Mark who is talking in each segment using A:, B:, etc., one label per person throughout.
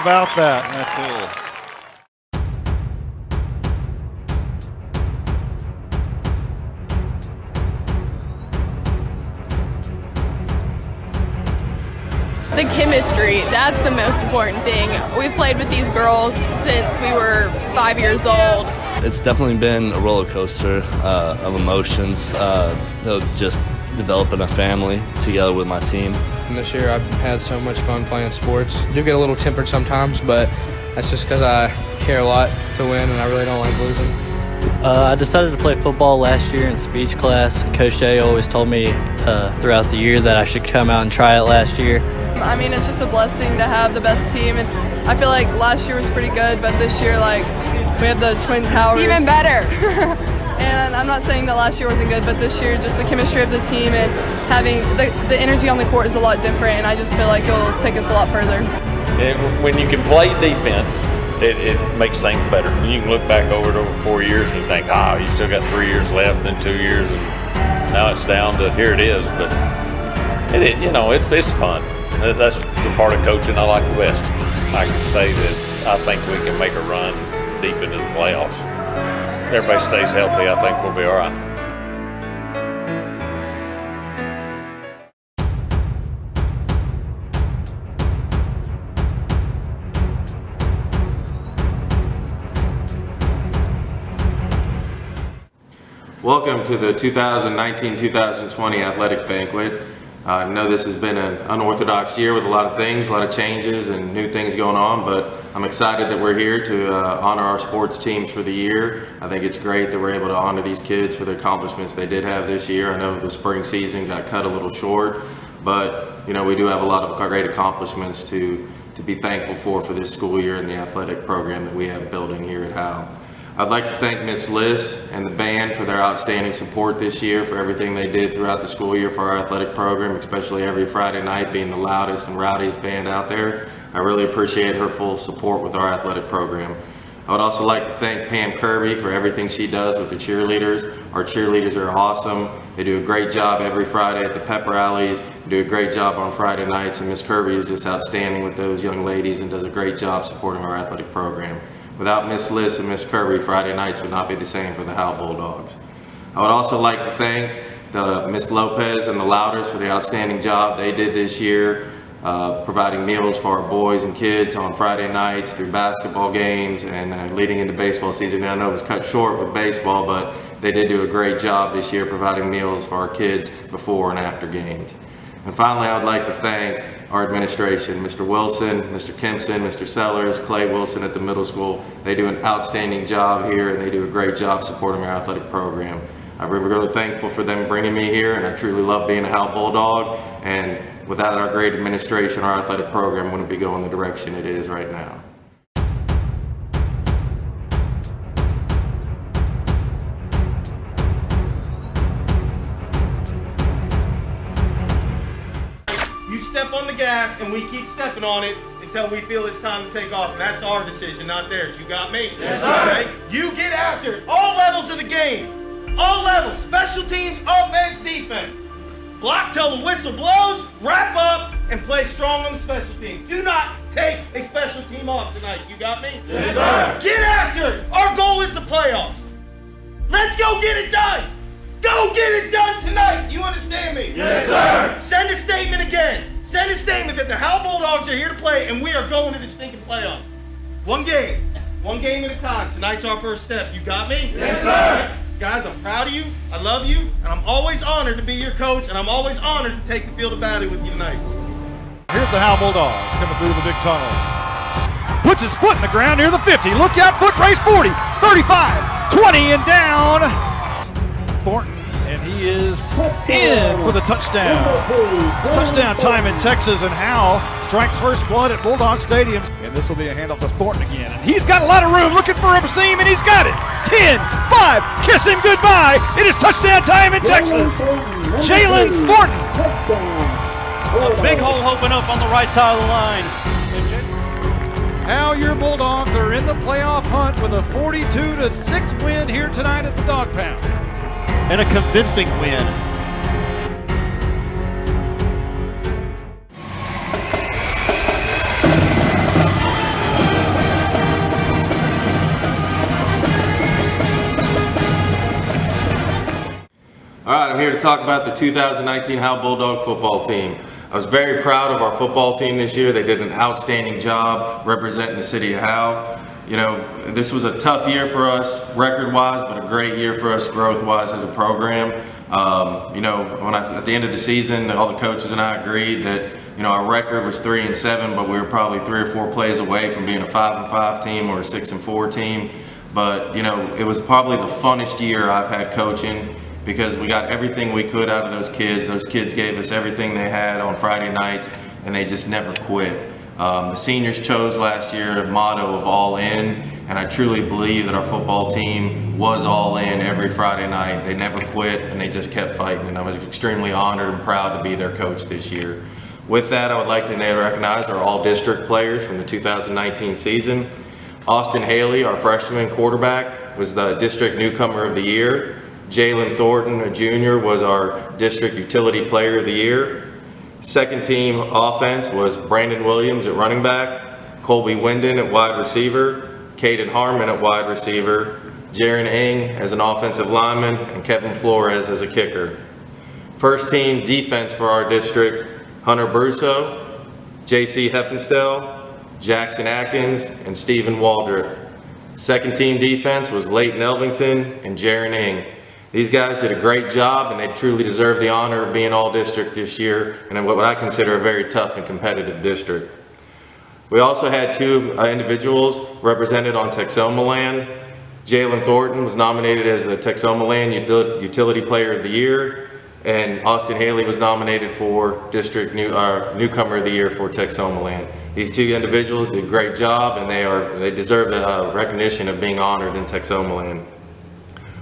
A: about that?
B: That's cool.
C: The chemistry, that's the most important thing. We've played with these girls since we were 5 years old.
B: It's definitely been a roller coaster of emotions, just developing a family together with my team.
D: And this year I've had so much fun playing sports. I do get a little tempered sometimes, but that's just because I care a lot to win and I really don't like losing.
E: I decided to play football last year in speech class. Coach Shea always told me throughout the year that I should come out and try it last year.
C: I mean, it's just a blessing to have the best team, and I feel like last year was pretty good, but this year, like, we have the Twin Towers.
F: It's even better.
C: And I'm not saying that last year wasn't good, but this year, just the chemistry of the team and having the energy on the court is a lot different, and I just feel like it'll take us a lot further.
G: When you can play defense, it makes things better. You can look back over it over 4 years and you think, you still got 3 years left and 2 years, and now it's down to here it is. But it's fun. That's the part of coaching I like the best. I can say that I think we can make a run deep into the playoffs. Everybody stays healthy, I think we'll be all right.
H: Welcome to the 2019-2020 Athletic Banquet. I know this has been an unorthodox year with a lot of things, a lot of changes and new things going on, but I'm excited that we're here to honor our sports teams for the year. I think it's great that we're able to honor these kids for the accomplishments they did have this year. I know the spring season got cut a little short, but we do have a lot of great accomplishments to be thankful for this school year and the athletic program that we have building here at Howe. I'd like to thank Miss Liz and the band for their outstanding support this year, for everything they did throughout the school year for our athletic program, especially every Friday night being the loudest and rowdiest band out there. I really appreciate her full support with our athletic program. I would also like to thank Pam Kirby for everything she does with the cheerleaders. Our cheerleaders are awesome. They do a great job every Friday at the pep rallies. They do a great job on Friday nights, and Miss Kirby is just outstanding with those young ladies and does a great job supporting our athletic program. Without Miss Liz and Miss Kirby, Friday nights would not be the same for the Howe Bulldogs. I would also like to thank Miss Lopez and the Louders for the outstanding job they did this year, providing meals for our boys and kids on Friday nights through basketball games and leading into baseball season. I know it was cut short with baseball, but they did do a great job this year providing meals for our kids before and after games. And finally, I would like to thank our administration, Mr. Wilson, Mr. Kempson, Mr. Sellers, Clay Wilson at the middle school. They do an outstanding job here, and they do a great job supporting our athletic program. I'm really thankful for them bringing me here, and I truly love being a Howe Bulldog. And without our great administration, our athletic program wouldn't be going the direction it is right now.
I: Step on the gas and we keep stepping on it until we feel it's time to take off. And that's our decision, not theirs. You got me?
G: Yes, sir.
I: Okay? You get after it. All levels of the game. All levels. Special teams, offense, defense. Block till the whistle blows, wrap up, and play strong on the special teams. Do not take a special team off tonight. You got me?
G: Yes, sir.
I: Get after it. Our goal is the playoffs. Let's go get it done. Go get it done tonight. You understand me?
G: Yes, sir.
I: Send a statement again. Send a statement that the Howe Bulldogs are here to play and we are going to the stinking playoffs. One game at a time. Tonight's our first step. You got me?
G: Yes, sir.
I: Guys, I'm proud of you. I love you. And I'm always honored to be your coach. And I'm always honored to take the field of battle with you tonight.
A: Here's the Howe Bulldogs coming through the big tunnel. Puts his foot in the ground near the 50. Look out, foot race 40, 35, 20, and down. Thornton, and he is in for the touchdown. Touchdown time in Texas, and Howe strikes first blood at Bulldog Stadium. And this will be a handoff to Thornton again. And he's got a lot of room looking for a seam, and he's got it. 10, 5, kiss him goodbye. It is touchdown time in Texas. Jalen Thornton.
J: A big hole open up on the right side of the line.
A: How your Bulldogs are in the playoff hunt with a 42-6 win here tonight at the Dog Pound.
J: And a convincing win.
H: talk about the 2019 Howe Bulldog football team. I was very proud of our football team this year. They did an outstanding job representing the city of Howe. You know, this was a tough year for us record-wise, but a great year for us growth-wise as a program. You know, at the end of the season, all the coaches and I agreed that, you know, our record was 3-7, but we were probably 3 or 4 plays away from being a 5-5 team or a 6-4 team. But, you know, it was probably the funnest year I've had coaching, because we got everything we could out of those kids. Those kids gave us everything they had on Friday nights, and they just never quit. The seniors chose last year a motto of all in, and I truly believe that our football team was all in every Friday night. They never quit, and they just kept fighting, and I was extremely honored and proud to be their coach this year. With that, I would like to recognize our all-district players from the 2019 season. Austin Haley, our freshman quarterback, was the district newcomer of the year. Jalen Thornton, a junior, was our district utility player of the year. Second team offense was Brandon Williams at running back, Colby Winden at wide receiver, Caden Harmon at wide receiver, Jaron Ing as an offensive lineman, and Kevin Flores as a kicker. First team defense for our district, Hunter Brusso, JC Heppenstall, Jackson Atkins, and Stephen Waldrop. Second team defense was Leighton Elvington and Jaron Ing. These guys did a great job, and they truly deserve the honor of being all district this year in what I consider a very tough and competitive district. We also had 2 individuals represented on Texoma land. Jalen Thornton was nominated as the Texoma Land Utility Player of the Year, and Austin Haley was nominated for District Newcomer of the Year for Texoma Land. These 2 individuals did a great job, and they deserve the recognition of being honored in Texoma Land.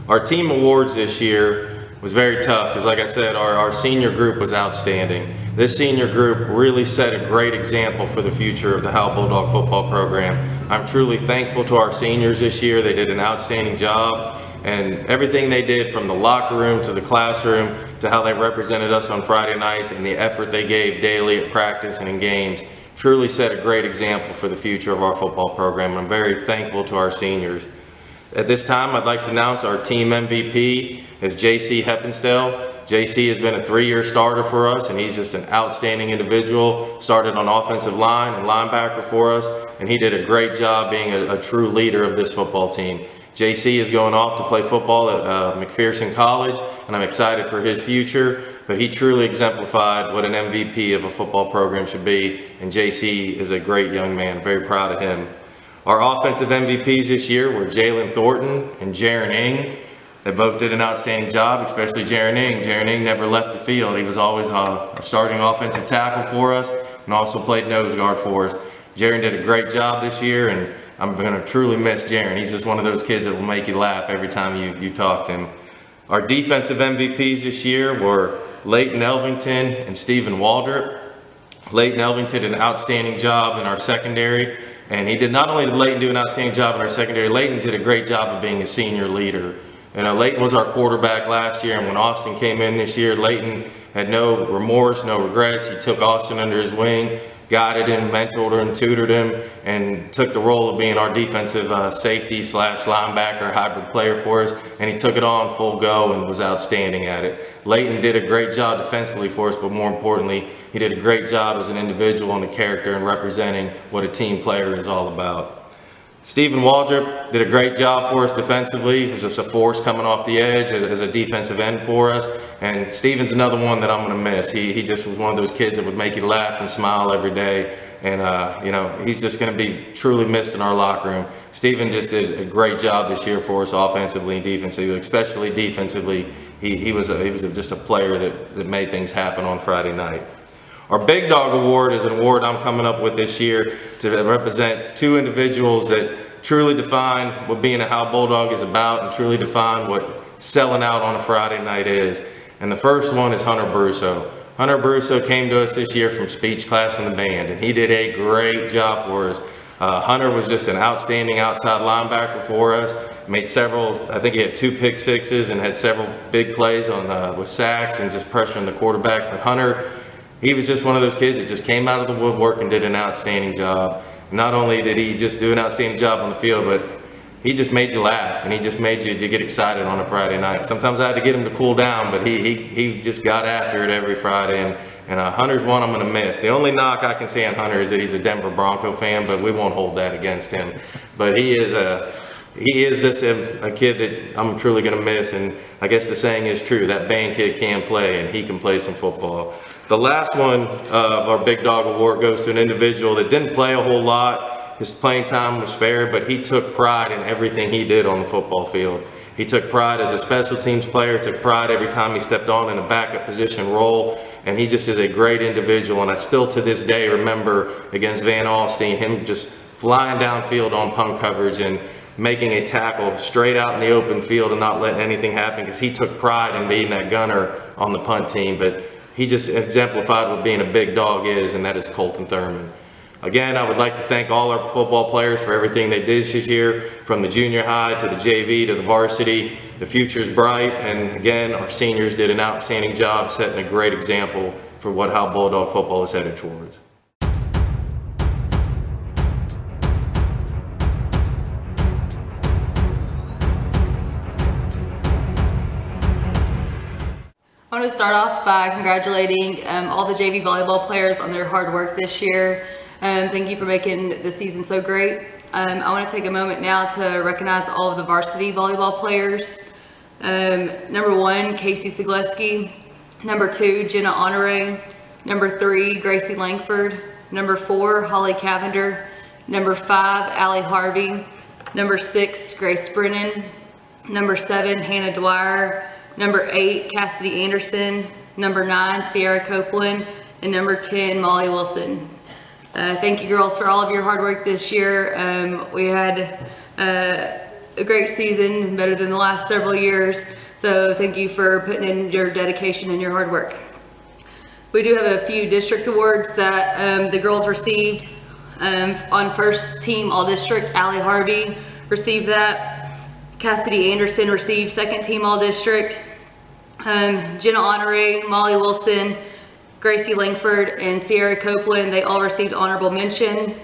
H: Our team awards this year was very tough because, like I said, our senior group was outstanding. This senior group really set a great example for the future of the Howe Bulldog football program. I'm truly thankful to our seniors this year. They did an outstanding job, and everything they did, from the locker room to the classroom to how they represented us on Friday nights and the effort they gave daily at practice and in games, truly set a great example for the future of our football program. I'm very thankful to our seniors. At this time, I'd like to announce our team MVP is JC Heppenstall. JC has been a 3-year starter for us, and he's just an outstanding individual. Started on offensive line and linebacker for us, and he did a great job being a true leader of this football team. JC is going off to play football at McPherson College, and I'm excited for his future, but he truly exemplified what an MVP of a football program should be, and JC is a great young man. Very proud of him. Our offensive MVPs this year were Jalen Thornton and Jaron Ing. They both did an outstanding job, especially Jaron Ing. Jaron Ing never left the field. He was always a starting offensive tackle for us and also played nose guard for us. Jaron did a great job this year, and I'm going to truly miss Jaron. He's just one of those kids that will make you laugh every time you talk to him. Our defensive MVPs this year were Leighton Elvington and Stephen Waldrop. Leighton Elvington did an outstanding job in our secondary. And he did not only did Leighton do an outstanding job in our secondary, Leighton did a great job of being a senior leader. You know, Leighton was our quarterback last year, and when Austin came in this year, Leighton had no remorse, no regrets. He took Austin under his wing, guided him, mentored him, tutored him, and took the role of being our defensive safety / linebacker hybrid player for us, and he took it on full go and was outstanding at it. Leighton did a great job defensively for us, but more importantly, he did a great job as an individual and a character and representing what a team player is all about. Stephen Waldrop did a great job for us defensively. He was just a force coming off the edge as a defensive end for us. And Stephen's another one that I'm going to miss. He just was one of those kids that would make you laugh and smile every day. And, you know, he's just going to be truly missed in our locker room. Stephen just did a great job this year for us offensively and defensively, especially defensively. He was just a player that made things happen on Friday night. Our Big Dog Award is an award I'm coming up with this year to represent 2 individuals that truly define what being a Howe Bulldog is about and truly define what selling out on a Friday night is. And the first one is Hunter Brusso. Hunter Brusso came to us this year from speech class in the band, and he did a great job for us. Hunter was just an outstanding outside linebacker for us. Made several, I think he had 2 pick sixes and had several big plays on with sacks and just pressuring the quarterback. But Hunter, he was just one of those kids that just came out of the woodwork and did an outstanding job. Not only did he just do an outstanding job on the field, but he just made you laugh, and he just made you get excited on a Friday night. Sometimes I had to get him to cool down, but he just got after it every Friday. And Hunter's one I'm going to miss. The only knock I can say on Hunter is that he's a Denver Bronco fan, but we won't hold that against him. But he is just a kid that I'm truly going to miss, and I guess the saying is true, that Band kid can play, and he can play some football. The last one of our Big Dog Award goes to an individual that didn't play a whole lot. His playing time was spared, but he took pride in everything he did on the football field. He took pride as a special teams player, took pride every time he stepped on in a backup position role, and he just is a great individual. And I still to this day remember against Van Alstyne, him just flying downfield on punt coverage and making a tackle straight out in the open field and not letting anything happen, because he took pride in being that gunner on the punt team. But he just exemplified what being a big dog is, and that is Colton Thurman. Again, I would like to thank all our football players for everything they did this year, from the junior high to the JV to the varsity. The future's bright, and again, our seniors did an outstanding job setting a great example for what Howe Bulldog football is headed towards.
F: I want to start off by congratulating all the JV volleyball players on their hard work this year. Thank you for making the season so great. I want to take a moment now to recognize all of the varsity volleyball players. Number 1, Casey SEGLESKI. Number 2, Jenna Honore. Number 3, Gracie Langford. Number 4, Holly Cavender. Number 5, Allie Harvey. Number 6, Grace Brennan. Number 7, Hannah Dwyer. Number 8, Cassidy Anderson. Number 9, Sierra Copeland. And number 10, Molly Wilson. Thank you, girls, for all of your hard work this year. We had a great season, better than the last several years. So thank you for putting in your dedication and your hard work. We do have a few district awards that the girls received. On first team all district, Allie Harvey received that. Cassidy Anderson received second team all district. Jenna Honore, Molly Wilson, Gracie Langford, and Sierra Copeland, they all received honorable mention.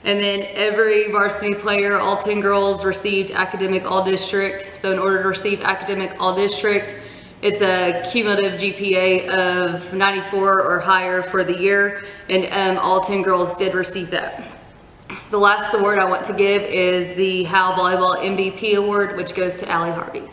F: And then every varsity player, all 10 girls, received academic all district. So in order to receive academic all district, it's a cumulative GPA of 94 or higher for the year, and all 10 girls did receive that. The last award I want to give is the Howe Volleyball MVP Award, which goes to Allie Harvey.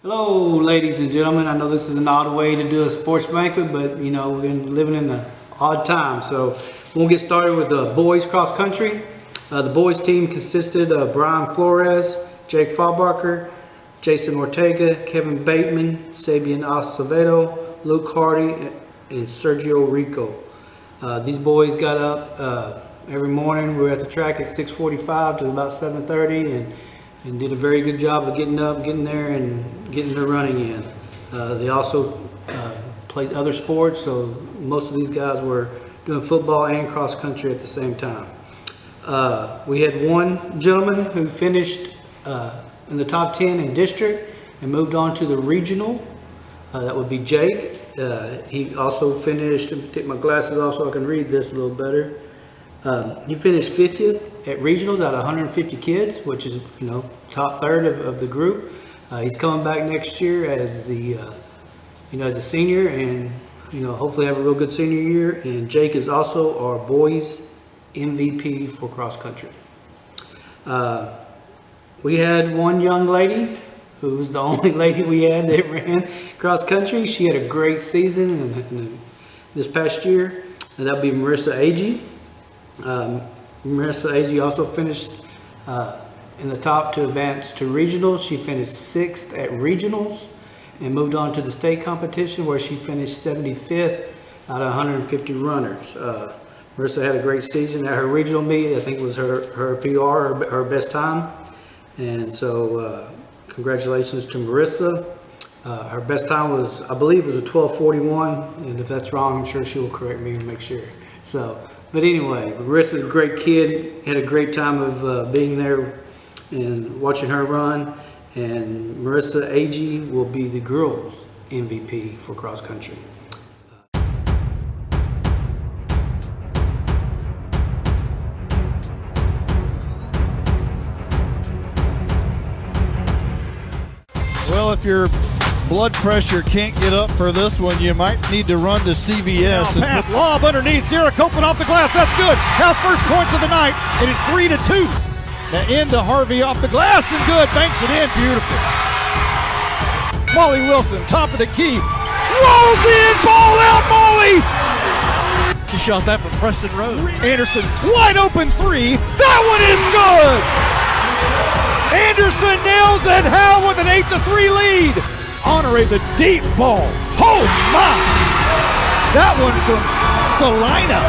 K: Hello, ladies and gentlemen. I know this is an odd way to do a sports banquet, but you know, we're living in an odd time. So we'll get started with the boys cross country. The boys team consisted of Brian Flores, Jake Faulbacher, Jason Ortega, Kevin Bateman, Sabian Acevedo, Luke Hardy, and Sergio Rico. These boys got up every morning. We were at the track at 6:45 to about 7:30, and did a very good job of getting up, getting there, and getting their running in. They also played other sports, so most of these guys were doing football and cross country at the same time. We had one gentleman who finished in the top 10 in district and moved on to the regional. That would be Jake. He also finished, take my glasses off so I can read this a little better. He finished 50th at regionals out of 150 kids, which is, you know, top third of the group. He's coming back next year as the, you know, as a senior, and you know, hopefully have a real good senior year. And Jake is also our boys MVP for cross country. We had one young lady who's the only lady we had that ran cross country. She had a great season in this past year, and that would be Marissa Agee. Marissa Agee also finished in the top to advance to regionals. She finished 6th at regionals and moved on to the state competition, where she finished 75th out of 150 runners. Marissa had a great season at her regional meet. I think it was her PR, her best time. And so congratulations to Marissa. Her best time was, I believe, was a 12:41. And if that's wrong, I'm sure she will correct me and make sure. So, but anyway, Marissa's a great kid. Had a great time of being there and watching her run. And Marissa Agee will be the girls MVP for cross country.
A: Well, if your blood pressure can't get up for this one, you might need to run to CVS. Now, pass lob underneath. Sierra Copeland off the glass. That's good. House first points of the night. It is 3-2. The end to Harvey off the glass and good. Banks it in. Beautiful. Molly Wilson, top of the key. Rolls in. Ball out, Molly.
J: She shot that from Preston Road.
A: Anderson, wide open three. That one is good. Anderson nails it. Howe with an 8-3 lead. Honore the deep ball. Oh my! That one from Salina.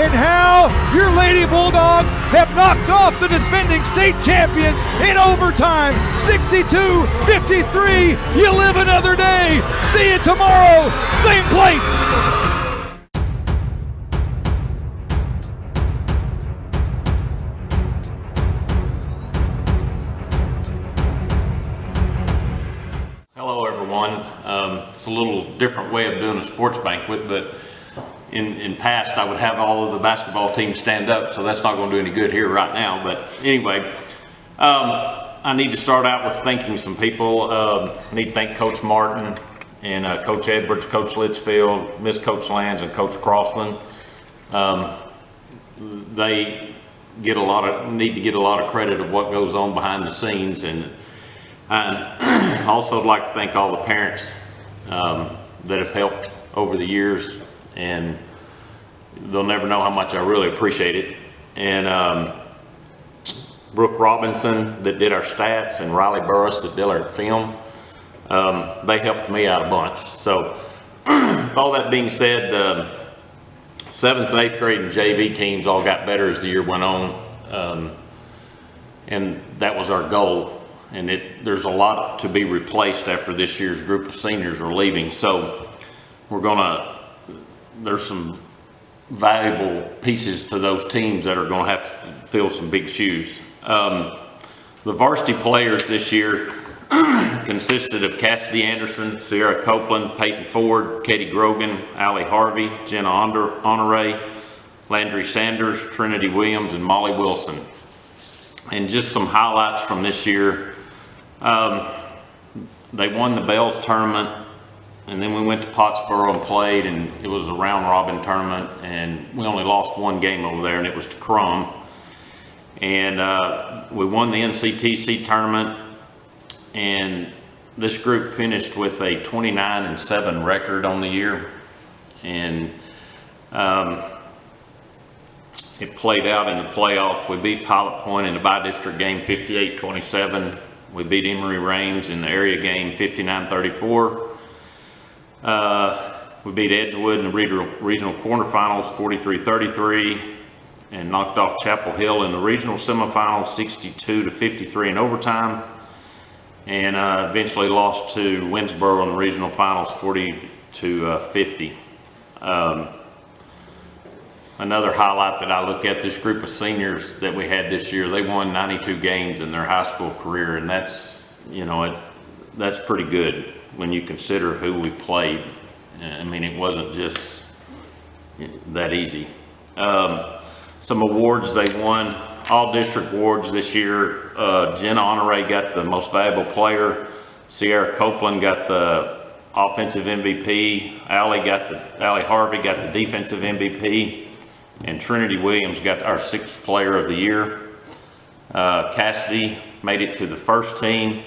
A: And how your Lady Bulldogs have knocked off the defending state champions in overtime. 62-53. You live another day. See you tomorrow. Same place.
G: Hello everyone. It's a little different way of doing a sports banquet, but in past I would have all of the basketball teams stand up, so that's not going to do any good here right now. But anyway, I need to start out with thanking some people. I need to thank Coach Martin and Coach Edwards, Coach Litchfield, Miss Coach Lands, and Coach Crossland. They need to get a lot of credit of what goes on behind the scenes, and I also like to thank all the parents that have helped over the years, and they'll never know how much I really appreciate it. And Brooke Robinson that did our stats, and Riley Burris that did our film. They helped me out a bunch. So all that being said, 7th and 8th grade and JV teams all got better as the year went on, and that was our goal. And there's a lot to be replaced after this year's group of seniors are leaving. So there's some valuable pieces to those teams that are gonna have to fill some big shoes. The varsity players this year consisted of Cassidy Anderson, Sierra Copeland, Peyton Ford, Katie Grogan, Allie Harvey, Jenna Honore, Landry Sanders, Trinity Williams, and Molly Wilson. And just some highlights from this year. They won the Bells tournament, and then we went to Pottsboro and played, and it was a round robin tournament, and we only lost one game over there, and it was to Crum. And we won the NCTC tournament, and this group finished with a 29-7 record on the year. And it played out in the playoffs. We beat Pilot Point in the bi-district game 58-27. We beat Emory Rains in the area game 59-34. We beat Edgewood in the regional quarterfinals 43-33, and knocked off Chapel Hill in the regional semifinals 62-53 in overtime, and eventually lost to Winsboro in the regional finals 40-50. Another highlight that I look at, this group of seniors that we had this year, they won 92 games in their high school career, and that's, you know, that's pretty good when you consider who we played. I mean, it wasn't just that easy. Some awards they won, all district awards this year. Jenna Honore got the most valuable player. Sierra Copeland got the offensive MVP. Allie Harvey got the defensive MVP. And Trinity Williams got our 6th player of the year. Cassidy made it to the first team,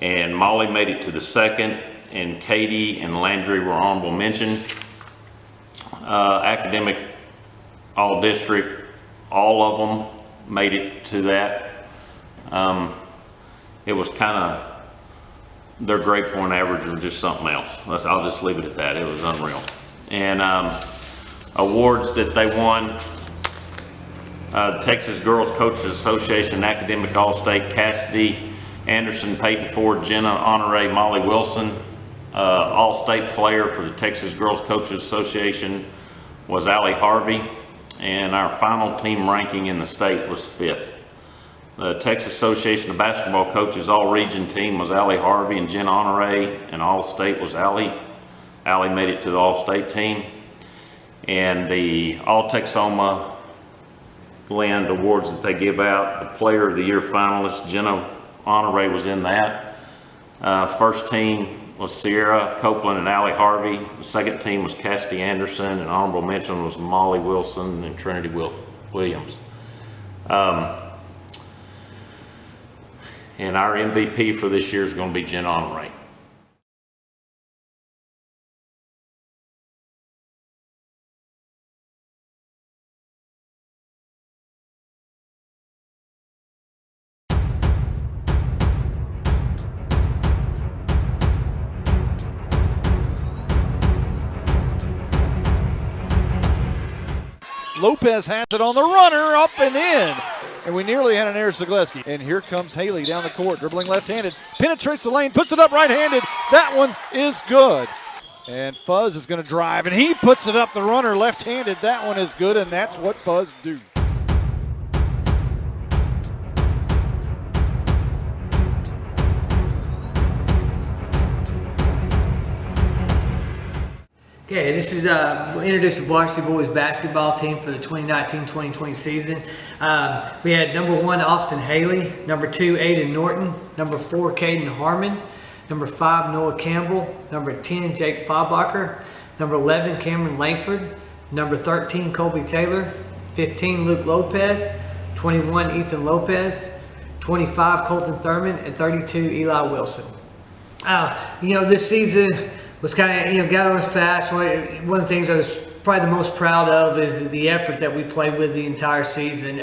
G: and Molly made it to the second, and Katie and Landry were honorable mention. Academic all district, all of them made it to that. It was kind of, their grade point average was just something else. I'll just leave it at that. It was unreal. And awards that they won, Texas Girls Coaches Association Academic All-State, Cassidy Anderson, Peyton Ford, Jenna Honore, Molly Wilson. All-State player for the Texas Girls Coaches Association was Allie Harvey, and our final team ranking in the state was 5th. The Texas Association of Basketball Coaches All-Region team was Allie Harvey and Jen Honore, and All-State was Allie. Allie made it to the All-State team. And the All-Texoma Land Awards that they give out, the Player of the Year finalist, Jenna Honore was in that. First team was Sierra Copeland and Allie Harvey. The second team was Cassidy Anderson, and honorable mention was Molly Wilson and Trinity Williams. And our MVP for this year is going to be Jen Honore.
A: Lopez has it on the runner, up and in. And we nearly had an error, SEGLESKI. And here comes Haley down the court, dribbling left-handed, penetrates the lane, puts it up right-handed. That one is good. And Fuzz is going to drive, and he puts it up the runner left-handed. That one is good, and that's what Fuzz do.
L: Okay, this is, we'll introduce the varsity boys basketball team for the 2019-2020 season. We had number 1, Austin Haley, number 2, Aiden Norton, number 4, Caden Harmon, number 5, Noah Campbell, number 10, Jake Faubacher, number 11, Cameron Langford, number 13, Colby Taylor, 15, Luke Lopez, 21, Ethan Lopez, 25, Colton Thurman, and 32, Eli Wilson. You know, this season was kind of, you know, got on us fast. One of the things I was probably the most proud of is the effort that we played with the entire season,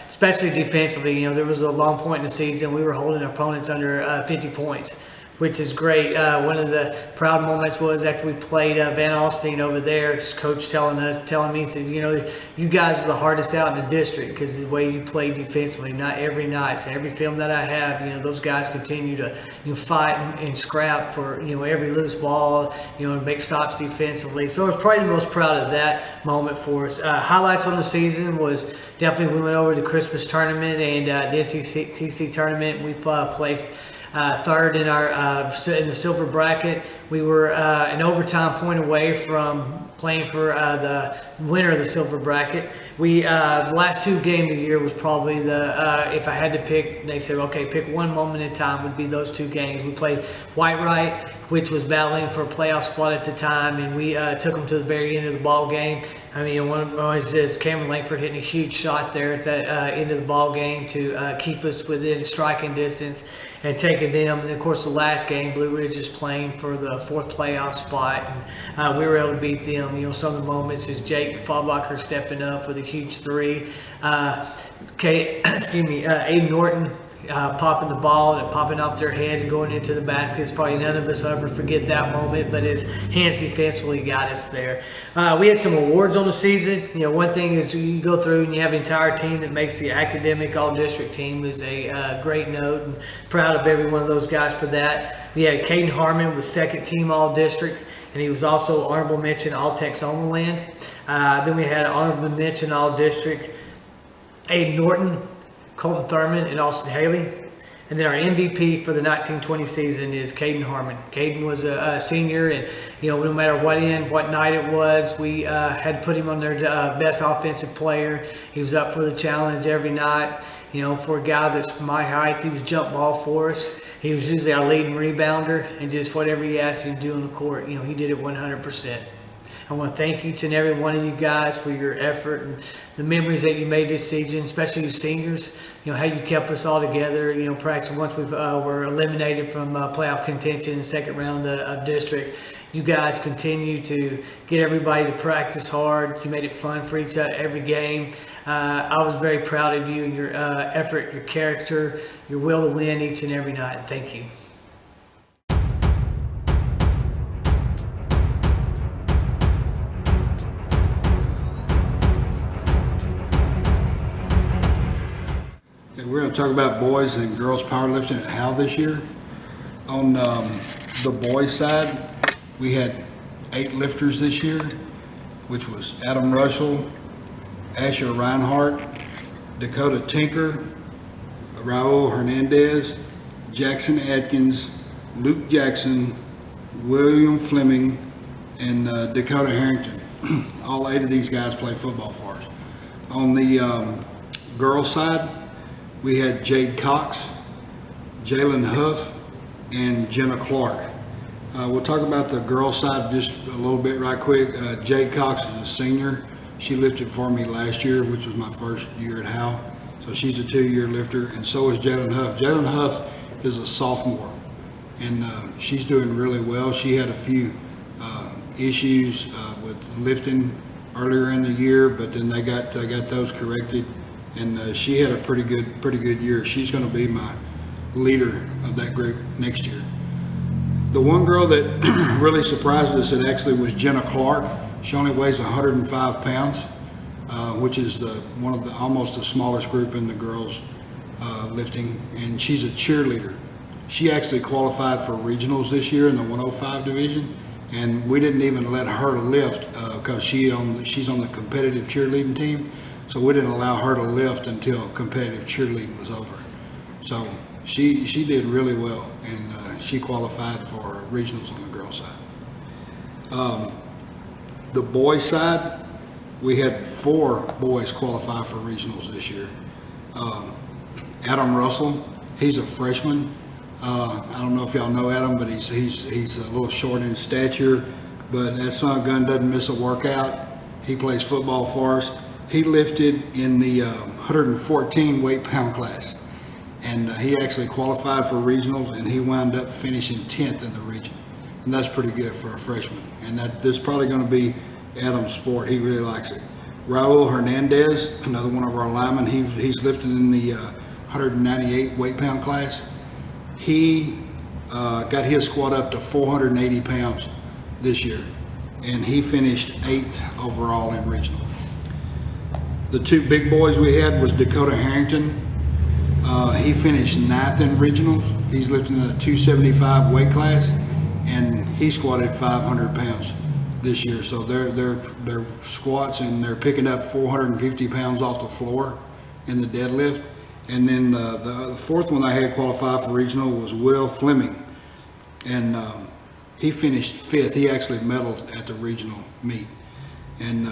L: especially defensively. You know, there was a long point in the season. We were holding opponents under 50 points, which is great. One of the proud moments was after we played Van Alstyne over there, his coach telling me, he said, you know, you guys are the hardest out in the district because of the way you play defensively, not every night. So every film that I have, you know, those guys continue to, you know, fight and scrap for, you know, every loose ball, you know, and make stops defensively. So I was probably the most proud of that moment for us. Highlights on the season was definitely we went over the Christmas tournament and the SEC tournament. We placed third in in the silver bracket. We were an overtime point away from playing for the winner of the silver bracket. The last 2 games of the year was probably if I had to pick, they said, okay, pick one moment in time, would be those 2 games. We played Whitewright, which was battling for a playoff spot at the time, and we took them to the very end of the ball game. I mean, one was just Cameron Langford hitting a huge shot there at the end of the ball game to keep us within striking distance and taking them. And of course, the last game, Blue Ridge is playing for the 4th playoff spot, and we were able to beat them. You know, some of the moments is Jake Faubacher stepping up with a huge 3. Aiden Norton popping the ball and popping off their head and going into the baskets. Probably none of us will ever forget that moment, but his hands defensively got us there. We had some awards on the season. You know, one thing is you go through and you have an entire team that makes the academic all-district team is a great note, and proud of every one of those guys for that. We had Caden Harmon was 2nd team all-district, and he was also honorable mention all-Texoma Land. Then we had honorable mention all-district Aiden Norton, Colton Thurman, and Austin Haley. And then our MVP for the 1920 season is Caden Harmon. Caden was a senior, and you know, no matter what night it was, we had put him on their best offensive player. He was up for the challenge every night. You know, for a guy that's my height, he was jump ball for us. He was usually our leading rebounder, and just whatever you asked him to do on the court, you know, he did it 100%. I want to thank each and every one of you guys for your effort and the memories that you made this season, especially you seniors. You know, how you kept us all together, you know, practicing once we were eliminated from playoff contention in the 2nd round of district. You guys continue to get everybody to practice hard. You made it fun for every game. I was very proud of you and your effort, your character, your will to win each and every night. Thank you.
M: We're going to talk about boys and girls powerlifting at Howe this year. On the boys side, we had 8 lifters this year, which was Adam Russell, Asher Reinhardt, Dakota Tinker, Raul Hernandez, Jackson Atkins, Luke Jackson, William Fleming, and Dakota Harrington. All 8 of these guys play football for us. On the girls' side, we had Jade Cox, Jalen Huff, and Jenna Clark. We'll talk about the girls' side just a little bit right quick. Jade Cox is a senior. She lifted for me last year, which was my first year at Howe. So she's a 2-year lifter, and so is Jalen Huff. Jalen Huff is a sophomore, and she's doing really well. She had a few issues with lifting earlier in the year, but then they got those corrected, and she had a pretty good year. She's going to be my leader of that group next year. The one girl that really surprised us, it actually was Jenna Clark. She only weighs 105 pounds, which is almost the smallest group in the girls lifting, and she's a cheerleader. She actually qualified for regionals this year in the 105 division, and we didn't even let her lift because she's on the competitive cheerleading team, so we didn't allow her to lift until competitive cheerleading was over. So she did really well, and she qualified for regionals on the girls' side. The boys' side, we had 4 boys qualify for regionals this year. Adam Russell, he's a freshman. I don't know if y'all know Adam, but he's a little short in stature, but that son of a gun doesn't miss a workout. He plays football for us. He lifted in the 114 weight pound class, and he actually qualified for regionals, and he wound up finishing 10th in the region, and that's pretty good for a freshman. And this is probably going to be Adam's sport. He really likes it. Raul Hernandez, another one of our linemen, he's lifted in the 198 weight pound class. He got his squat up to 480 pounds this year, and he finished 8th overall in regional. The 2 big boys we had was Dakota Harrington. He finished 9th in regionals. He's lifting in a 275 weight class, and he squatted 500 pounds this year. So their squats, and they're picking up 450 pounds off the floor in the deadlift. And then the 4th one I had qualified for regional was Will Fleming, and he finished 5th. He actually medaled at the regional meet, and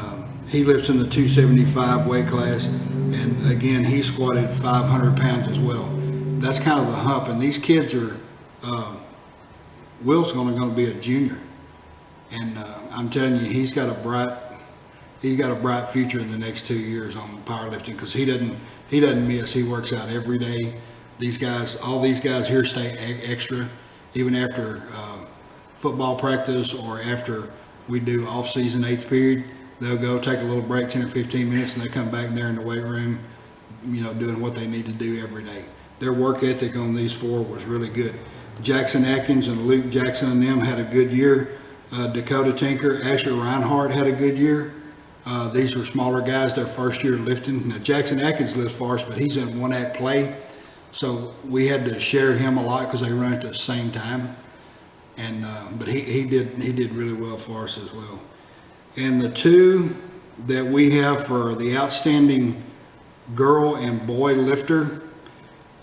M: he lifts in the 275 weight class, and again he squatted 500 pounds as well. That's kind of the hump, and these kids are Will's going to be a junior, and I'm telling you, he's got a bright future in the next 2 years on powerlifting, because he doesn't miss. He works out every day. All these guys here stay extra, even after football practice or after we do off-season 8th period. They'll go take a little break, 10 or 15 minutes, and they come back in there in the weight room, doing what they need to do every day. Their work ethic on these 4 was really good. Jackson Atkins and Luke Jackson and them had a good year. Dakota Tinker, Asher Reinhardt had a good year. These were smaller guys, their first year lifting. Now Jackson Atkins lifts for us, but he's in 1-act play, so we had to share him a lot because they run at the same time. And but he did really well for us as well. And the 2 that we have for the outstanding girl and boy lifter,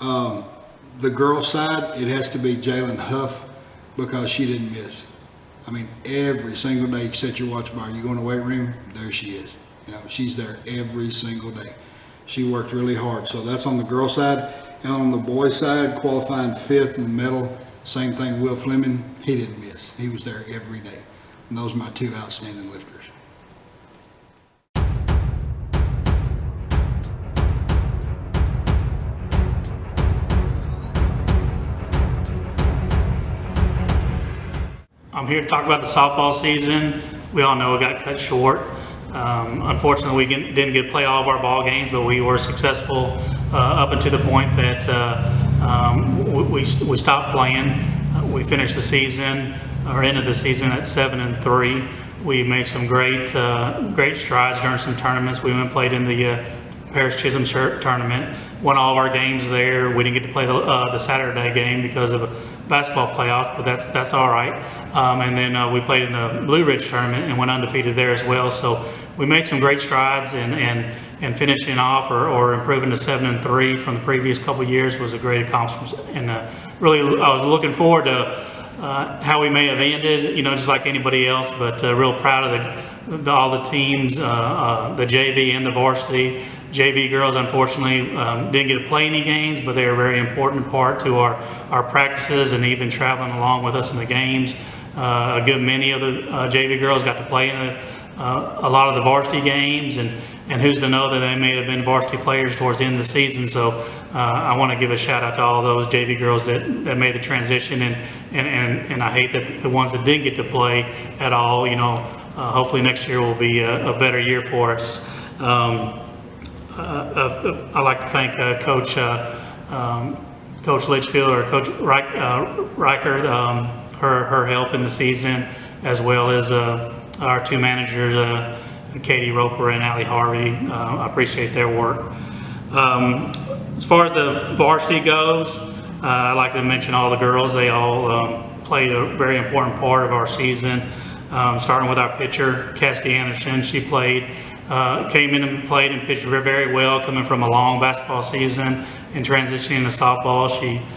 M: the girl side, it has to be Jalen Huff, because she didn't miss. I mean, every single day you set your watch bar, you go in the weight room, there she is. She's there every single day. She worked really hard. So that's on the girl side. And on the boy side, qualifying 5th in the medal, same thing, Will Fleming, he didn't miss. He was there every day. And those are my 2 outstanding lifters.
N: I'm here to talk about the softball season. We all know it got cut short. Unfortunately, we didn't get to play all of our ball games, but we were successful up until the point that we stopped playing. We finished the season, or ended the season, at 7-3. We made some great strides during some tournaments. We went and played in the Paris Chisholm shirt tournament, won all of our games there. We didn't get to play the Saturday game because of a basketball playoff, but that's all right. And then we played in the Blue Ridge tournament and went undefeated there as well. So we made some great strides, and and finishing off or improving to 7-3 from the previous couple years was a great accomplishment. And really, I was looking forward to how we may have ended, just like anybody else, but real proud of all the teams, the JV and the varsity. JV girls, unfortunately, didn't get to play any games, but they are a very important part to our practices and even traveling along with us in the games. A good many of the JV girls got to play in a lot of the varsity games, and who's to know that they may have been varsity players towards the end of the season. So I want to give a shout out to all those JV girls that made the transition, and I hate that the ones that didn't get to play at all. Hopefully next year will be a better year for us. I'd like to thank Coach Litchfield, or Coach Reichert, her help in the season, as well as our two managers, Katie Roper and Allie Harvey. I appreciate their work. As far as the varsity goes, I'd like to mention all the girls. They all played a very important part of our season, starting with our pitcher, Cassidy Anderson. She came in and played and pitched very well, coming from a long basketball season and transitioning to softball.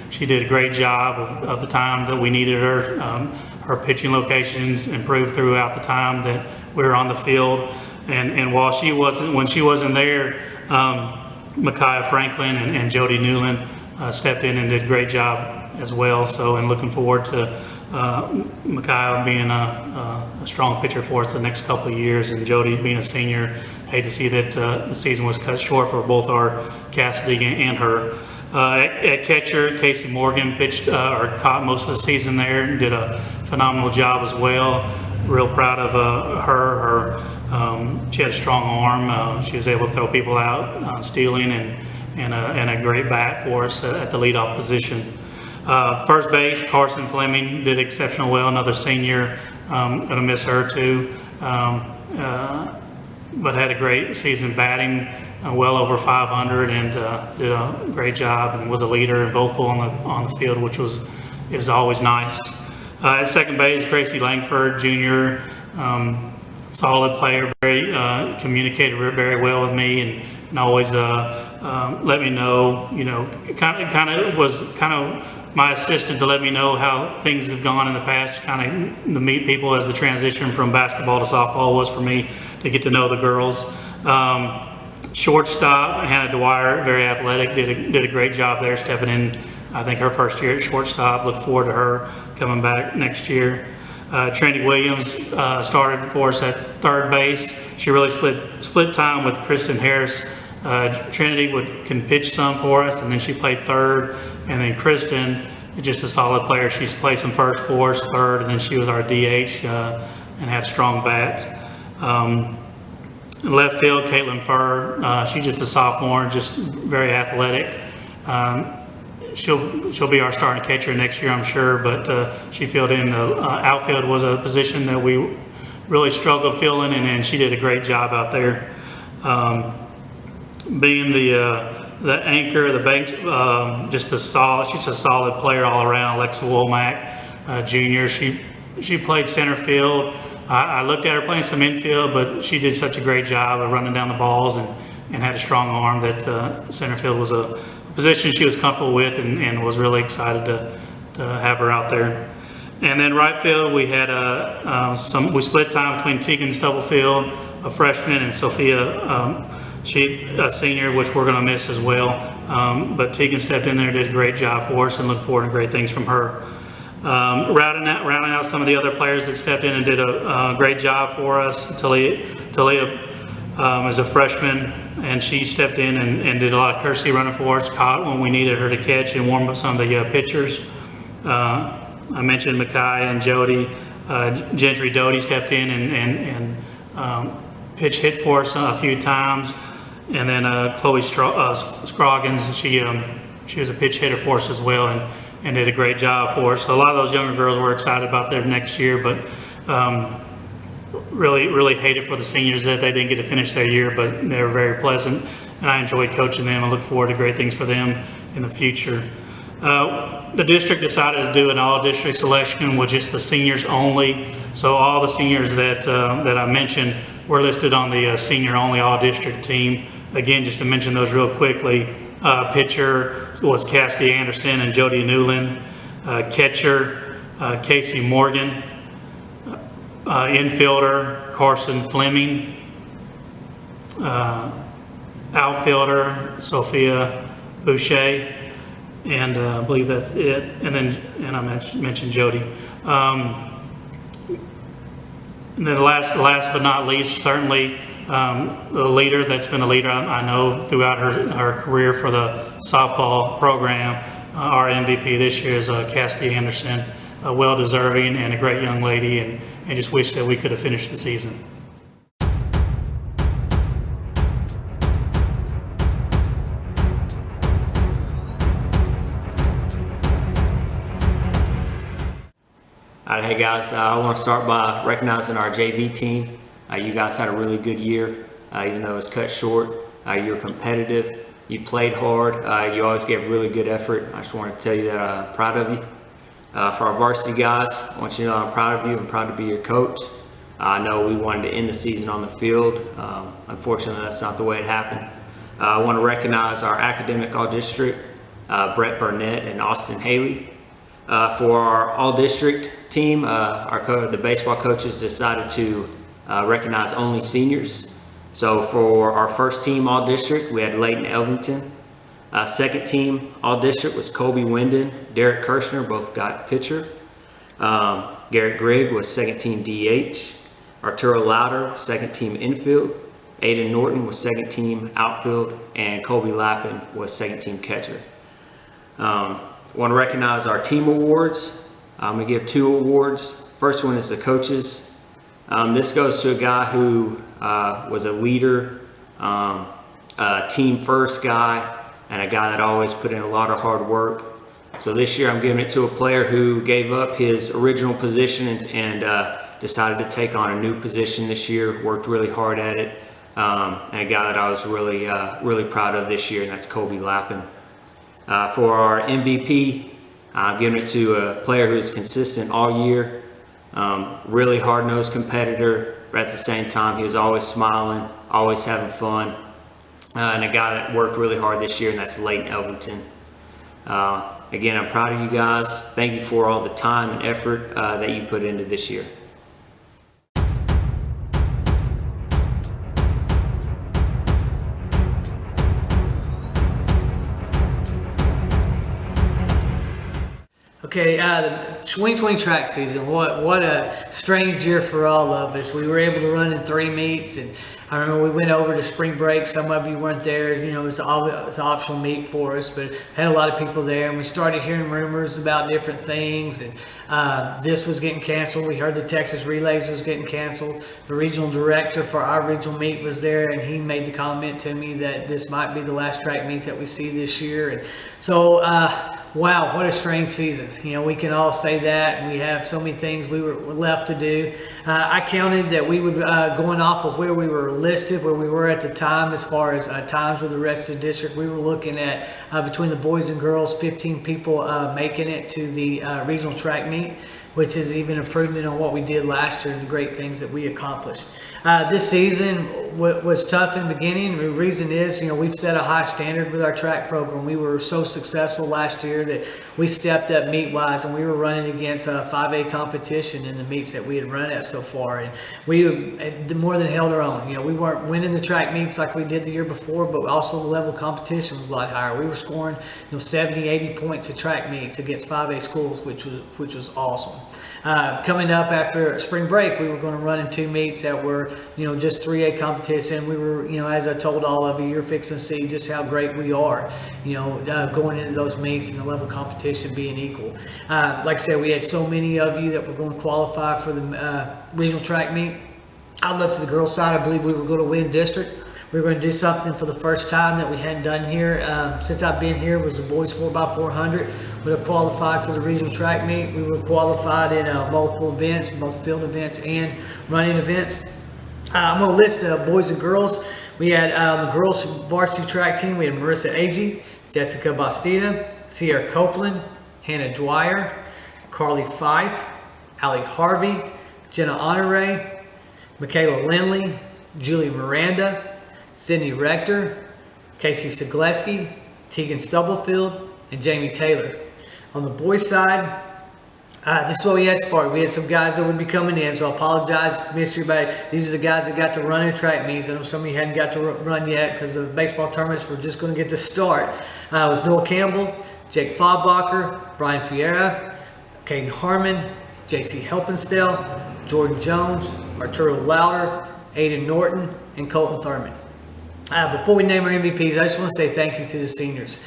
N: She did a great job of the time that we needed her. Her pitching locations improved throughout the time that we were on the field. And when she wasn't there, Micaiah Franklin and Jody Newland stepped in and did a great job as well. So, and looking forward to Micaiah being a strong pitcher for us the next couple of years, and Jody being a senior. Hate to see that the season was cut short for both our Cassidy and her. At catcher, Casey Morgan pitched or caught most of the season there and did a phenomenal job as well. Real proud of her. She had a strong arm. She was able to throw people out, stealing, and a great bat for us at the leadoff position. First base, Carson Fleming did exceptional well. Another senior. Gonna miss her too. But had a great season batting, well over 500, and did a great job and was a leader and vocal on the field, which is always nice. At second base, Gracie Langford Jr., solid player, very communicated very well with me, and always let me know, kind of was my assistant to let me know how things have gone in the past, kind of to meet people as the transition from basketball to softball was for me, to get to know the girls. Shortstop, Hannah Dwyer, very athletic, did a great job there, stepping in, I think, her first year at shortstop. Look forward to her coming back next year. Trinity Williams started for us at third base. She really split time with Kristen Harris. Trinity can pitch some for us, and then she played third, and then Kristen, just a solid player. She's played some first for us, third, and then she was our DH and had a strong bat. In left field, Caitlin Furr, she's just a sophomore, just very athletic. She'll be our starting catcher next year, I'm sure, but she filled in the outfield was a position that we really struggled filling, and she did a great job out there. Being the anchor, the bank, she's a solid player all around. Alexa Womack, Jr., she played center field. I looked at her playing some infield, but she did such a great job of running down the balls and had a strong arm that center field was a position she was comfortable with, and was really excited to have her out there. And then right field, we had we split time between Tegan Stubblefield, a freshman, and Sophia, she a senior, which we're going to miss as well. But Tegan stepped in there, did a great job for us, and look forward to great things from her. Rounding out some of the other players that stepped in and did a great job for us. Talia is a freshman, and she stepped in and did a lot of courtesy running for us, caught when we needed her to catch, and warmed up some of the pitchers. I mentioned Micaiah and Jody. Gentry Doty stepped in and pitch hit for us a few times. And then Chloe Scroggins, she was a pitch hitter for us as well, and did a great job for us. So a lot of those younger girls were excited about their next year, but really hated for the seniors that they didn't get to finish their year, but they were very pleasant, and I enjoyed coaching them. I look forward to great things for them in the future. The district decided to do an all-district selection with just the seniors only. So all the seniors that I mentioned were listed on the senior-only all-district team. again, just to mention those real quickly, pitcher was Cassidy Anderson and Jody Newland. Catcher, Casey Morgan. Infielder, Carson Fleming. Outfielder, Sophia Boucher. And I believe that's it. And I mentioned Jody. And then last but not least, certainly the leader that's been a leader I know throughout her career for the softball program. Our MVP this year is Cassidy Anderson, well deserving and a great young lady, and just wish that we could have finished the season.
O: All right, hey guys, I want to start by recognizing our JV team. You guys had a really good year, even though it was cut short. You were competitive, you played hard, you always gave really good effort. I just want to tell you that I'm proud of you. For our varsity guys, I want you to know I'm proud of you. I'm proud to be your coach. I know we wanted to end the season on the field. Unfortunately, that's not the way it happened. I want to recognize our academic all-district, Brett Burnett and Austin Haley. For our all-district team, the baseball coaches decided to recognize only seniors. So for our first team all-district, we had Leighton Elvington. Second team all-district was Colby Winden, Derek Kirshner, both got pitcher. Garrett Grigg was second team DH. Arturo Louder, second team infield. Aiden Norton was second team outfield, and Colby Lappin was second team catcher. I want to recognize our team awards. I'm going to give 2 awards. First one is the coaches. This goes to a guy who was a leader, a team first guy, and a guy that always put in a lot of hard work. So this year I'm giving it to a player who gave up his original position and decided to take on a new position this year, worked really hard at it, and a guy that I was really proud of this year, and that's Colby Lappin. For our MVP, I'm giving it to a player who's consistent all year, really hard-nosed competitor, but at the same time he was always smiling, always having fun, and a guy that worked really hard this year, and that's Leighton Elvington. Again, I'm proud of you guys. Thank you for all the time and effort that you put into this year.
L: Okay, the 2020 track season, what a strange year for all of us. We were able to run in 3 meets, and I remember we went over to spring break. Some of you weren't there, you know, it was an optional meet for us, but had a lot of people there, and we started hearing rumors about different things, and this was getting canceled. We heard the Texas Relays was getting canceled. The regional director for our regional meet was there, and he made the comment to me that this might be the last track meet that we see this year. And so, wow, what a strange season. You know, we can all say that, and we have so many things we were left to do. I counted that we would, going off of where we were listed, where we were at the time as far as times with the rest of the district, we were looking at between the boys and girls, 15 people making it to the regional track meet, which is even improvement on what we did last year and the great things that we accomplished. This season was tough in the beginning. The reason is, you know, we've set a high standard with our track program. We were so successful last year that we stepped up meet-wise, and we were running against a 5A competition in the meets that we had run at so far. And we more than held our own. You know, we weren't winning the track meets like we did the year before, but also the level of competition was a lot higher. We were scoring, you know, 70, 80 points at track meets against 5A schools, which was awesome. Coming up after spring break, we were going to run in 2 meets that were, you know, just 3A competition. We were, you know, as I told all of you, you're fixing to see just how great we are, you know, going into those meets and the level of competition being equal. Like I said, we had so many of you that were going to qualify for the regional track meet. I looked at the girls' side. I believe we were going to win district. We were going to do something for the first time that we hadn't done here since I've been here. Was the boys 4x400 would have qualified for the regional track meet. We were qualified in multiple events, both field events and running events. I'm going to list the boys and girls. We had the girls varsity track team. We had Marissa Agee, Jessica Bastida, Sierra Copeland, Hannah Dwyer, Carly Fife, Allie Harvey, Jenna Honore, Michaela Lindley, Julie Miranda, Sydney Rector, Casey Segleski, Tegan Stubblefield, and Jamie Taylor. On the boys' side, this is what we had so far. We had some guys that would be coming in, so I apologize if I missed everybody. These are the guys that got to run in track meets. I know some of you hadn't got to run yet because the baseball tournaments were just going to get to start. It was Noah Campbell, Jake Fodbacher, Brian Fiera, Caden Harmon, JC Helpenstell, Jordan Jones, Arturo Louder, Aiden Norton, and Colton Thurman. Before we name our MVPs, I just want to say thank you to the seniors.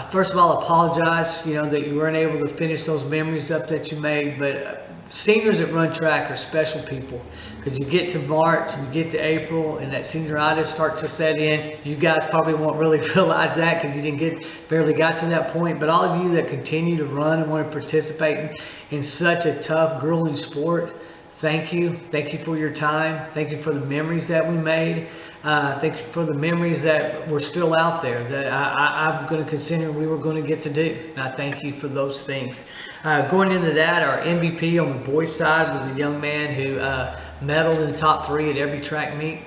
L: First of all, apologize, that you weren't able to finish those memories up that you made, but seniors that run track are special people because you get to March and you get to April and that senioritis starts to set in. You guys probably won't really realize that because you barely got to that point, but all of you that continue to run and want to participate in such a tough, grueling sport, thank you. Thank you for your time. Thank you for the memories that we made. Thank you for the memories that were still out there that I'm going to consider we were going to get to do. And I thank you for those things. Going into that, our MVP on the boys' side was a young man who medaled in the top 3 at every track meet.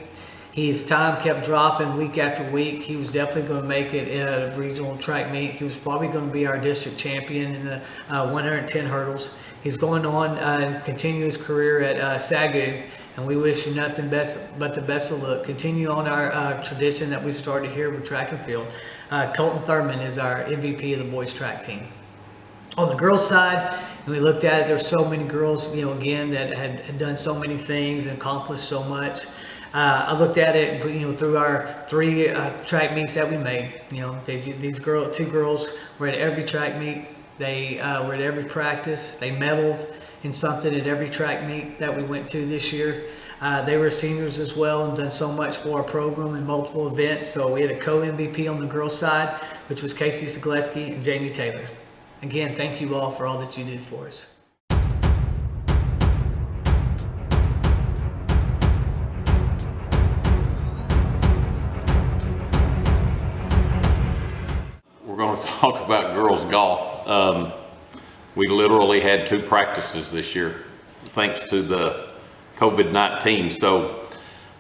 L: His time kept dropping week after week. He was definitely going to make it at a regional track meet. He was probably going to be our district champion in the 110 hurdles. He's going on and continue his career at SAGU, and we wish you nothing but the best of luck. Continue on our tradition that we've started here with track and field. Colton Thurman is our MVP of the boys track team. On the girls' side, and we looked at it, there's so many girls, again, that had done so many things and accomplished so much. I looked at it, through our 3 track meets that we made. These 2 girls were at every track meet. They were at every practice. They medaled in something at every track meet that we went to this year. They were seniors as well and done so much for our program in multiple events. So we had a co-MVP on the girls' side, which was Casey Segleski and Jamie Taylor. Again, thank you all for all that you did for us.
G: We're going to talk about girls golf. We literally had 2 practices this year, thanks to the COVID-19. So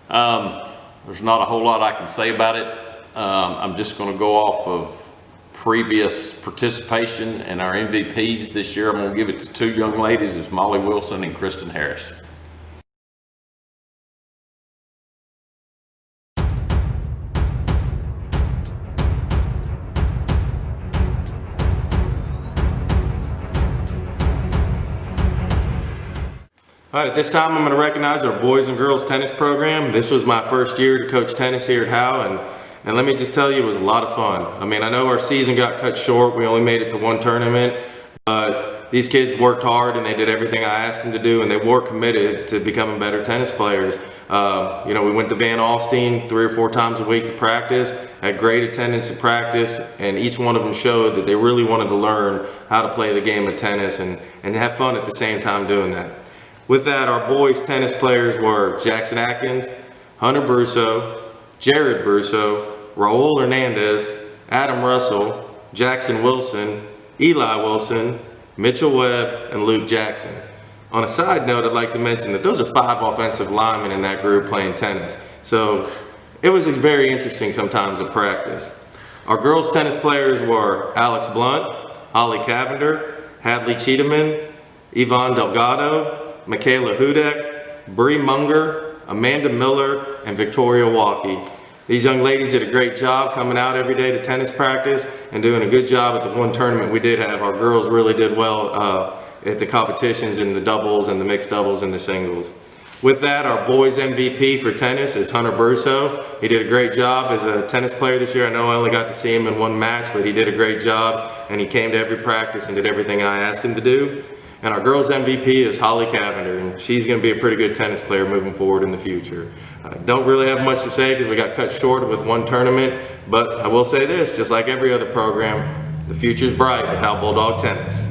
G: there's not a whole lot I can say about it. I'm just going to go off of previous participation and our MVPs this year. I'm going to give it to 2 young ladies. It's Molly Wilson and Kristen Harris.
H: All right, at this time I'm going to recognize our boys and girls tennis program. This was my first year to coach tennis here at Howe, and let me just tell you, it was a lot of fun. I mean, I know our season got cut short. We only made it to 1 tournament, but these kids worked hard and they did everything I asked them to do, and they were committed to becoming better tennis players. We went to Van Alstyne 3 or 4 times a week to practice, had great attendance at practice, and each one of them showed that they really wanted to learn how to play the game of tennis and have fun at the same time doing that. With that, our boys tennis players were Jackson Atkins, Hunter Brusso, Jared Brusso, Raul Hernandez, Adam Russell, Jackson Wilson, Eli Wilson, Mitchell Webb, and Luke Jackson. On a side note, I'd like to mention that those are 5 offensive linemen in that group playing tennis. So it was very interesting sometimes at practice. Our girls tennis players were Alex Blunt, Holly Cavender, Hadley Cheetaman, Yvonne Delgado, Michaela Hudek, Bree Munger, Amanda Miller, and Victoria Walkie. These young ladies did a great job coming out every day to tennis practice and doing a good job at the 1 tournament we did have. Our girls really did well at the competitions in the doubles and the mixed doubles and the singles. With that, our boys MVP for tennis is Hunter Brusso. He did a great job as a tennis player this year. I know I only got to see him in 1 match, but he did a great job and he came to every practice and did everything I asked him to do. And our girls MVP is Holly Cavender, and she's going to be a pretty good tennis player moving forward in the future. Don't really have much to say because we got cut short with 1 tournament, but I will say this, just like every other program, the future's bright with Howe Bulldog Tennis.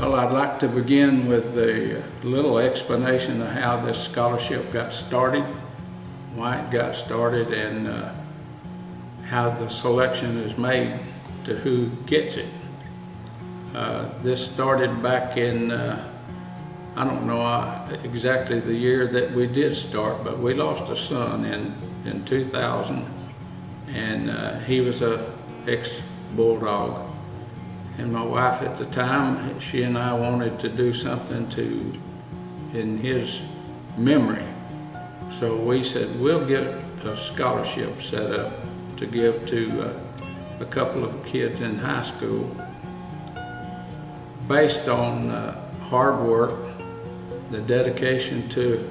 P: Well, I'd like to begin with a little explanation of how this scholarship got started, why it got started, and how the selection is made. to who gets it. This started back in, I don't know exactly the year that we did start, but we lost a son in 2000, and he was a ex-Bulldog. And my wife at the time, she and I wanted to do something in his memory. So we said, we'll get a scholarship set up to give to a couple of kids in high school based on hard work, the dedication to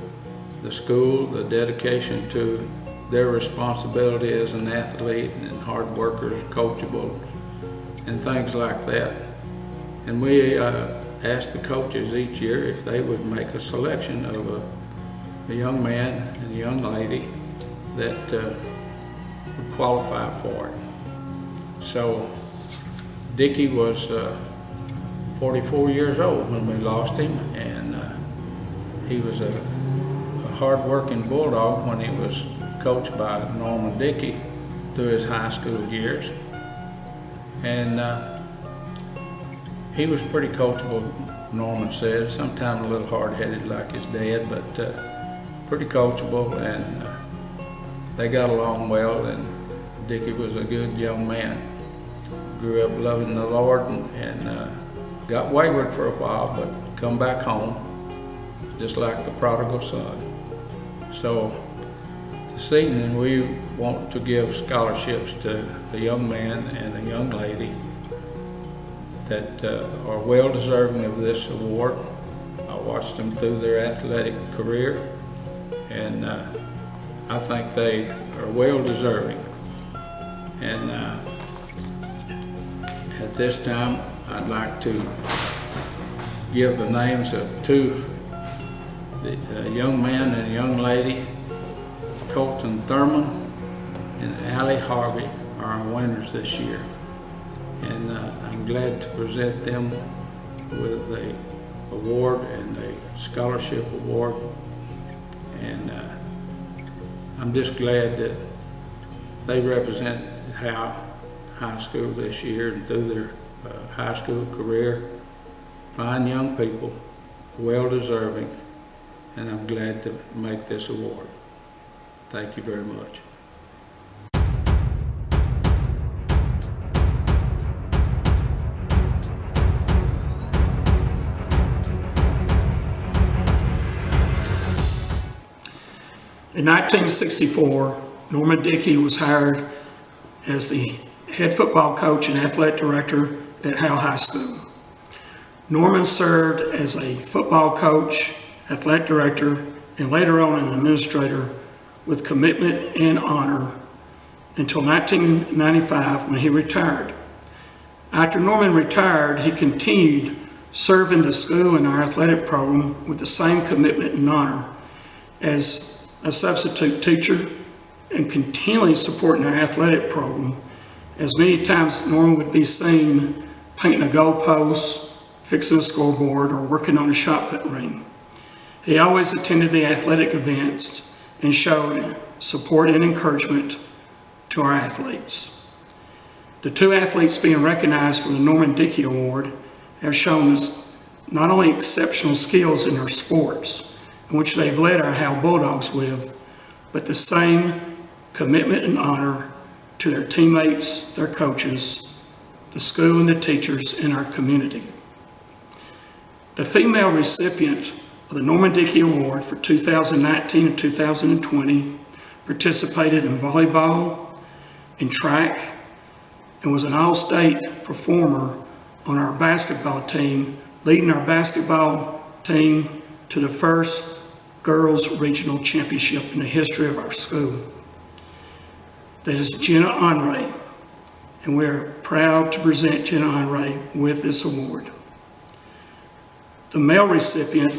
P: the school, the dedication to their responsibility as an athlete and hard workers, coachable, and things like that. And we asked the coaches each year if they would make a selection of a young man and a young lady that would qualify for it. So Dickie was 44 years old when we lost him, and he was a hard-working Bulldog when he was coached by Norman Dickey through his high school years. And he was pretty coachable, Norman said, sometimes a little hard-headed like his dad, but pretty coachable, and they got along well, and Dickie was a good young man. Grew up loving the Lord and got wayward for a while, but come back home, just like the prodigal son. So this evening we want to give scholarships to a young man and a young lady that are well deserving of this award. I watched them through their athletic career, and I think they are well deserving. And at this time, I'd like to give the names of two, a young man and a young lady. Colton Thurman and Allie Harvey are our winners this year. And I'm glad to present them with a award and a scholarship award. And I'm just glad that they represent Howe High School this year and through their high school career. Fine young people, well deserving, and I'm glad to make this award. Thank you very much.
Q: In 1964, Norman Dickey was hired as the head football coach and athletic director at Howe High School. Norman served as a football coach, athletic director, and later on an administrator with commitment and honor until 1995 when he retired. After Norman retired, he continued serving the school and our athletic program with the same commitment and honor as a substitute teacher and continually supporting our athletic program, as many times Norman would be seen painting a goalpost, fixing a scoreboard, or working on a shot put ring. He always attended the athletic events and showed support and encouragement to our athletes. The two athletes being recognized for the Norman Dickey Award have shown us not only exceptional skills in their sports, in which they've led our Howe Bulldogs with, but the same commitment and honor to their teammates, their coaches, the school and the teachers in our community. The female recipient of the Norman Dickey Award for 2019 and 2020 participated in volleyball, in track, and was an all-state performer on our basketball team, leading our basketball team to the first girls regional championship in the history of our school. That is Jenna Henry, and we're proud to present Jenna Henry with this award. The male recipient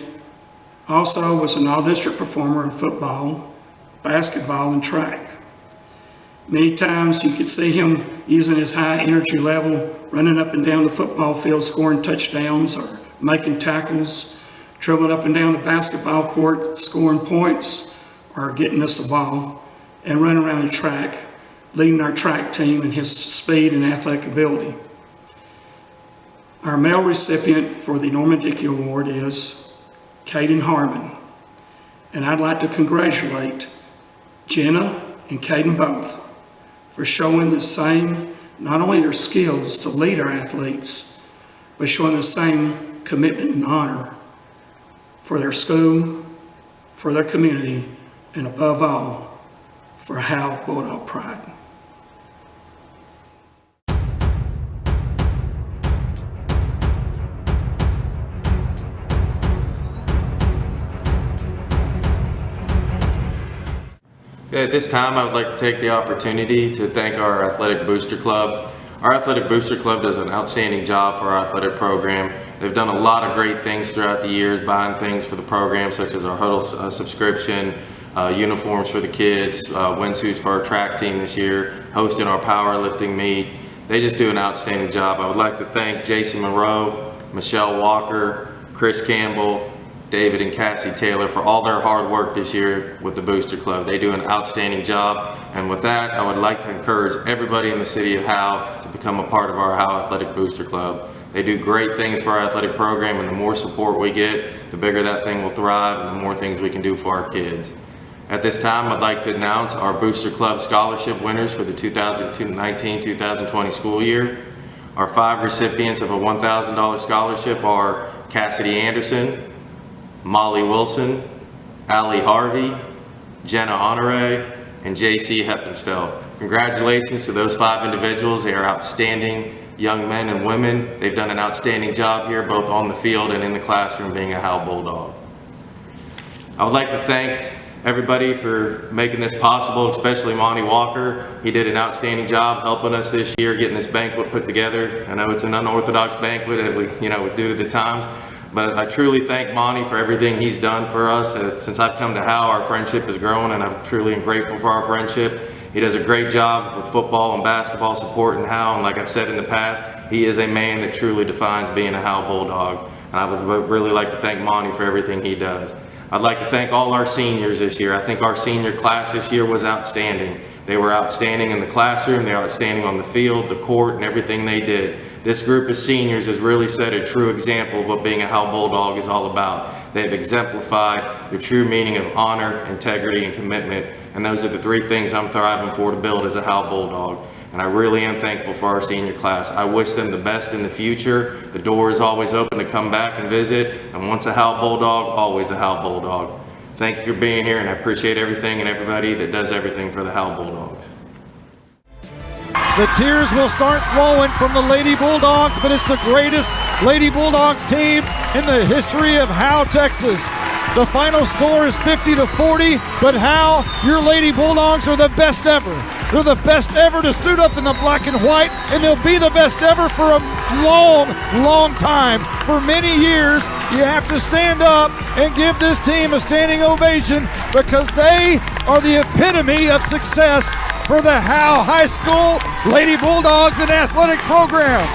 Q: also was an all-district performer in football, basketball, and track. Many times you could see him using his high energy level, running up and down the football field, scoring touchdowns or making tackles, dribbling up and down the basketball court, scoring points, or getting us the ball, and running around the track. leading our track team in his speed and athletic ability. Our male recipient for the Norman Dickey Award is Caden Harmon, and I'd like to congratulate Jenna and Caden both for showing the same, not only their skills to lead our athletes, but showing the same commitment and honor for their school, for their community, and above all, for Howe Bulldog pride.
H: At this time, I would like to take the opportunity to thank our Athletic Booster Club. Our Athletic Booster Club does an outstanding job for our athletic program. They've done a lot of great things throughout the years, buying things for the program, such as our huddle subscription, uniforms for the kids, windsuits for our track team this year, hosting our powerlifting meet. They just do an outstanding job. I would like to thank Jason Monroe, Michelle Walker, Chris Campbell, David and Cassie Taylor for all their hard work this year with the Booster Club. They do an outstanding job, and with that, I would like to encourage everybody in the city of Howe to become a part of our Howe Athletic Booster Club. They do great things for our athletic program, and the more support we get, the bigger that thing will thrive and the more things we can do for our kids. At this time, I'd like to announce our Booster Club scholarship winners for the 2019-2020 school year. Our 5 recipients of a $1,000 scholarship are Cassidy Anderson, Molly Wilson, Allie Harvey, Jenna Honore, and JC Heppenstall. Congratulations to those 5 individuals. They are outstanding young men and women. They've done an outstanding job here, both on the field and in the classroom, being a Howe Bulldog. I would like to thank everybody for making this possible, especially Monty Walker. He did an outstanding job helping us this year, getting this banquet put together. I know it's an unorthodox banquet, due to the times. But I truly thank Monty for everything he's done for us. Since I've come to Howe, our friendship has grown, and I'm truly grateful for our friendship. He does a great job with football and basketball supporting Howe, and like I've said in the past, he is a man that truly defines being a Howe Bulldog. And I would really like to thank Monty for everything he does. I'd like to thank all our seniors this year. I think our senior class this year was outstanding. They were outstanding in the classroom, they were outstanding on the field, the court, and everything they did. This group of seniors has really set a true example of what being a Howe Bulldog is all about. They've exemplified the true meaning of honor, integrity, and commitment, and those are the 3 things I'm thriving for to build as a Howe Bulldog. And I really am thankful for our senior class. I wish them the best in the future. The door is always open to come back and visit, and once a Howe Bulldog, always a Howe Bulldog. Thank you for being here, and I appreciate everything and everybody that does everything for the Howe Bulldogs.
A: The tears will start flowing from the Lady Bulldogs, but it's the greatest Lady Bulldogs team in the history of Howe, Texas. The final score is 50-40, but Howe, your Lady Bulldogs are the best ever. They're the best ever to suit up in the black and white, and they'll be the best ever for a long, long time. For many years, you have to stand up and give this team a standing ovation because they are the epitome of success for the Howe High School Lady Bulldogs and Athletic Program.